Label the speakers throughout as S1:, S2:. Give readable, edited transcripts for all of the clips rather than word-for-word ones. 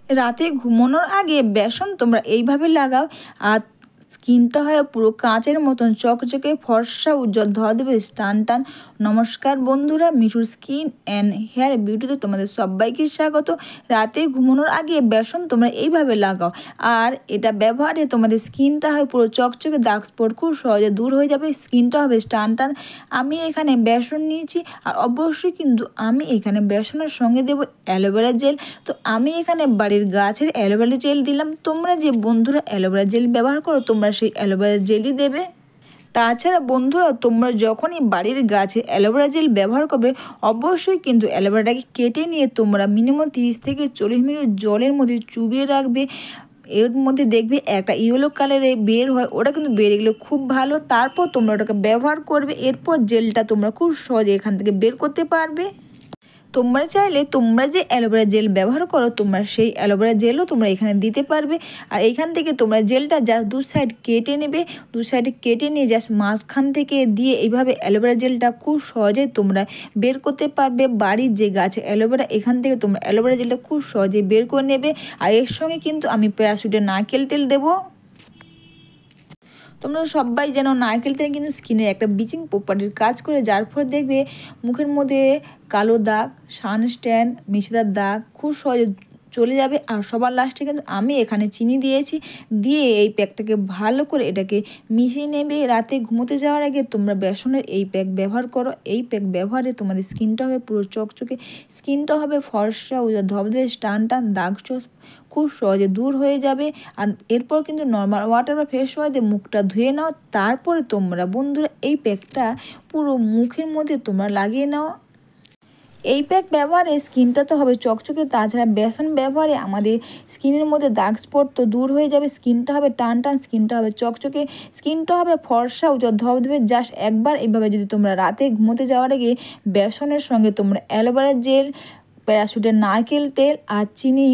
S1: রাতে ঘুমানোর আগে বেসন তোমরা এইভাবে লাগাও, আর স্কিনটা হয় পুরো কাঁচের মতন চকচকে, ফর্সা, উজ্জ্বল, ধবধবে, টান টান। নমস্কার বন্ধুরা, মিশুর স্কিন অ্যান্ড হেয়ার বিউটিতে তোমাদের সবাইকে স্বাগত। রাতে ঘুমানোর আগে বেসন তোমরা এইভাবে লাগাও, আর এটা ব্যবহারে তোমাদের স্কিনটা হয় পুরো চকচকে, দাগ স্পট খুব সহজে দূর হয়ে যাবে, স্কিনটা হবে টান টান। আমি এখানে বেসন নিয়েছি, আর অবশ্যই কিন্তু আমি এখানে বেসনের সঙ্গে দেবো অ্যালোভেরা জেল। তো আমি এখানে বাড়ির গাছের অ্যালোভেরা জেল দিলাম। তোমরা যে বন্ধুরা অ্যালোভেরা জেল ব্যবহার করো তোমরা সেই অ্যালোভেরা জেলই দেবে। তাছাড়া বন্ধুরা, তোমরা যখনই বাড়ির গাছে অ্যালোভেরা জেল ব্যবহার করবে অবশ্যই কিন্তু অ্যালোভেরাটাকে কেটে নিয়ে তোমরা মিনিমাম 30 থেকে 40 মিনিট জলের মধ্যে চুবিয়ে রাখবে। এর মধ্যে দেখবে একটা ইয়েলো কালারে বের হয়, ওটা কিন্তু বেরিয়ে গেলে খুব ভালো। তারপর তোমরা ওটাকে ব্যবহার করবে, এরপর জেলটা তোমরা খুব সহজে এখান থেকে বের করতে পারবে। তোমরা চাইলে তোমরা যে অ্যালোভেরা জেল ব্যবহার করো তোমরা সেই অ্যালোভেরা জেলও তোমরা এখানে দিতে পারবে। আর এইখান থেকে তোমরা জেলটা জাস্ট দু সাইড কেটে নেবে, দু সাইডে কেটে নিয়ে জাস্ট মাঝখান থেকে দিয়ে এইভাবে অ্যালোভেরা জেলটা খুব সহজে তোমরা বের করতে পারবে। বাড়ির যে গাছে অ্যালোভেরা, এখান থেকে তোমরা অ্যালোভেরা জেলটা খুব সহজে বের করে নেবে। আর এর সঙ্গে কিন্তু আমি প্যারাশুটের নারকেল তেল দেবো। তোমরা সবাই যেন নারকেল তেল কিন্তু স্কিনের একটা ব্লিচিং প্রপার্টির কাজ করে, যার ফলে দেখবে মুখের মধ্যে কালো দাগ, সানস্ট্যান, মেছেদার দাগ খুব সহজে চলে যাবে। আর সবার লাস্টে কিন্তু আমি এখানে চিনি দিয়েছি, দিয়ে এই প্যাকটাকে ভালো করে এটাকে মিশিয়ে নেবে। রাতে ঘুমোতে যাওয়ার আগে তোমরা বেসনের এই প্যাক ব্যবহার করো। এই প্যাক ব্যবহারে তোমাদের স্কিনটা হবে পুরো চকচকে, স্কিনটা হবে ফর্সা, ধবধবে, টান টান, দাগ ছোপ খুব সহজে দূর হয়ে যাবে। আর এরপর কিন্তু নর্মাল ওয়াটার বা ফেস ওয়াশ দিয়ে মুখটা ধুয়ে নাও। তারপরে তোমরা বন্ধুরা এই প্যাকটা পুরো মুখের মধ্যে তোমরা লাগিয়ে নাও। এই প্যাক ব্যবহারে স্কিনটা তো হবে চকচকে, তাছাড়া বেসন ব্যবহারে আমাদের স্কিনের মধ্যে দাগ স্পট তো দূর হয়ে যাবে, স্কিনটা হবে টান টান, স্কিনটা হবে চকচকে, স্কিনটা হবে ফর্সা, উজ্জ্বল, ধবধবে। জাস্ট একবার এইভাবে যদি তোমরা রাতে ঘুমোতে যাওয়ার আগে বেসনের সঙ্গে তোমরা অ্যালোভেরা জেল, প্যারাশুটের নারকেল তেল আর চিনি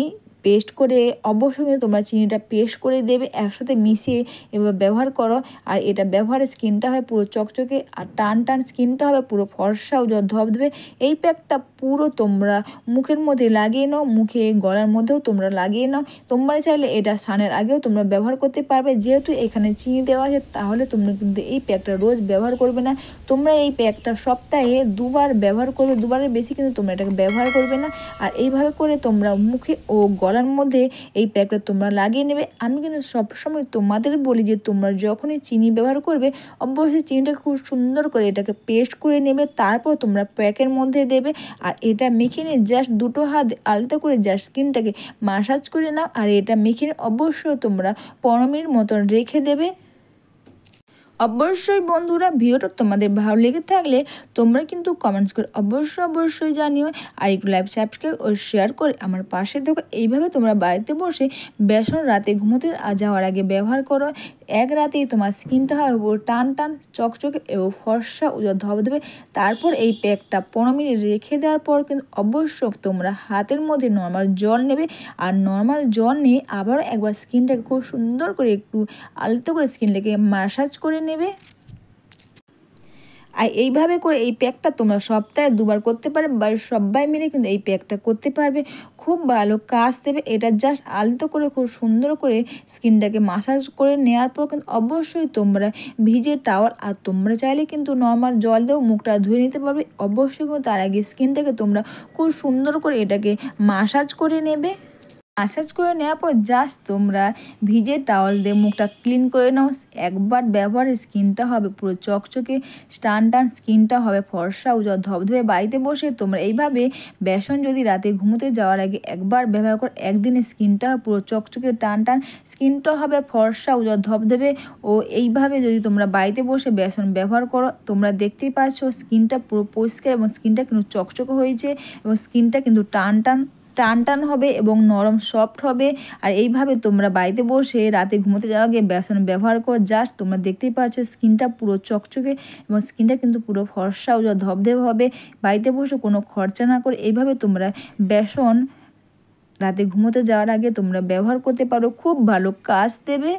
S1: পেস্ট করে, অবশ্যই কিন্তু তোমরা চিনিটা পেস্ট করে দেবে, একসাথে মিশিয়ে এবার ব্যবহার করো। আর এটা ব্যবহারে স্কিনটা হয় পুরো চকচকে আর টান টান, স্কিনটা হবে পুরো ফর্সা ও ধবধবে। এই প্যাকটা পুরো তোমরা মুখের মধ্যে লাগিয়ে নাও, মুখে গলার মধ্যেও তোমরা লাগিয়ে নাও। তোমরা চাইলে এটা স্নানের আগেও তোমরা ব্যবহার করতে পারবে। যেহেতু এখানে চিনি দেওয়া আছে তাহলে তোমরা কিন্তু এই প্যাকটা রোজ ব্যবহার করবে না, তোমরা এই প্যাকটা সপ্তাহে দুবার ব্যবহার করবে, দুবারের বেশি কিন্তু তোমরা এটাকে ব্যবহার করবে না। আর এইভাবে করে তোমরা মুখে ও গলার মধ্যে এই প্যাকটা তোমরা লাগিয়ে নেবে। আমি কিন্তু সবসময় তোমাদের বলি যে তোমরা যখনই চিনি ব্যবহার করবে অবশ্যই চিনিটাকে খুব সুন্দর করে এটাকে পেস্ট করে নেবে, তারপর তোমরা প্যাকের মধ্যে দেবে। আর এটা মেখে নিয়ে জাস্ট দুটো হাত আলতো করে জাস্ট স্কিনটাকে মাসাজ করে নাও। আর এটা মেখে নিয়ে অবশ্যই তোমরা 15 মিনিট মতন রেখে দেবে। অবশ্যই বন্ধুরা, ভিডিওটা তোমাদের ভালো লেগে থাকলে তোমরা কিন্তু কমেন্টস করে অবশ্যই জানিও। আর একটু লাইভ, সাবস্ক্রাইব ও শেয়ার করে আমার পাশে থাকো। এইভাবে তোমরা বাড়িতে বসে বেসন রাতে ঘুমোতে যাওয়ার আগে ব্যবহার করো। এক রাতেই তোমার স্কিনটা হয় টান টান, চকচকে এবং ফর্সা উজ্জ্বল ধবধবে। তারপর এই প্যাকটা 15 মিনিট রেখে দেওয়ার পর কিন্তু অবশ্যই তোমরা হাতের মধ্যে নর্মাল জল নেবে। আর নর্মাল জল নিয়ে আবারও একবার স্কিনটাকে খুব সুন্দর করে একটু আলতো করে স্কিনটাকে ম্যাসাজ করে নেবে। আর এইভাবে করে এই প্যাকটা তোমরা সপ্তাহে দুবার করতে পারবে, বাড়ির সবাই মিলে কিন্তু এই প্যাকটা করতে পারবে, খুব ভালো কাজ দেবে। এটা জাস্ট আলতো করে খুব সুন্দর করে স্কিনটাকে মাসাজ করে নেওয়ার পর কিন্তু অবশ্যই তোমরা ভিজে টাওয়াল, আর তোমরা চাইলে কিন্তু নর্মাল জল দিয়েও মুখটা ধুয়ে নিতে পারবে। অবশ্যই কিন্তু তার আগে স্কিনটাকে তোমরা খুব সুন্দর করে এটাকে মাসাজ করে নেবে। মাসাজ করে নেওয়ার পর জাস্ট তোমরা ভিজে টাওয়াল দিয়ে মুখটা ক্লিন করে নাও। একবার ব্যবহারে স্কিনটা হবে পুরো চকচকে, টান টান, স্কিনটা হবে ফর্সা উজ্জ্বল ধবধবে। বাড়িতে বসে তোমরা এইভাবে বেসন যদি রাতে ঘুমোতে যাওয়ার আগে একবার ব্যবহার করো, একদিনে স্কিনটা পুরো চকচকে, টান টান, স্কিনটা হবে ফর্সা উজ্জ্বল ধবধবে। ও এইভাবে যদি তোমরা বাড়িতে বসে বেসন ব্যবহার করো তোমরা দেখতেই পাচ্ছ স্কিনটা পুরো পরিষ্কার এবং স্কিনটা কিন্তু চকচকে হয়েছে এবং স্কিনটা কিন্তু টান টান হবে এবং নরম সফট হবে। আর এইভাবে তোমরা বাড়িতে বসে রাতে ঘুমোতে যাওয়ার আগে বেসন ব্যবহার করো, জাস্ট তোমরা দেখতেই পাচ্ছ স্কিনটা পুরো চকচকে এবং স্কিনটা কিন্তু পুরো ফর্সা ও ধবধবে হবে। বাড়িতে বসে কোনো খরচা না করে এইভাবে তোমরা বেসন রাতে ঘুমোতে যাওয়ার আগে তোমরা ব্যবহার করতে পারো, খুব ভালো কাজ দেবে।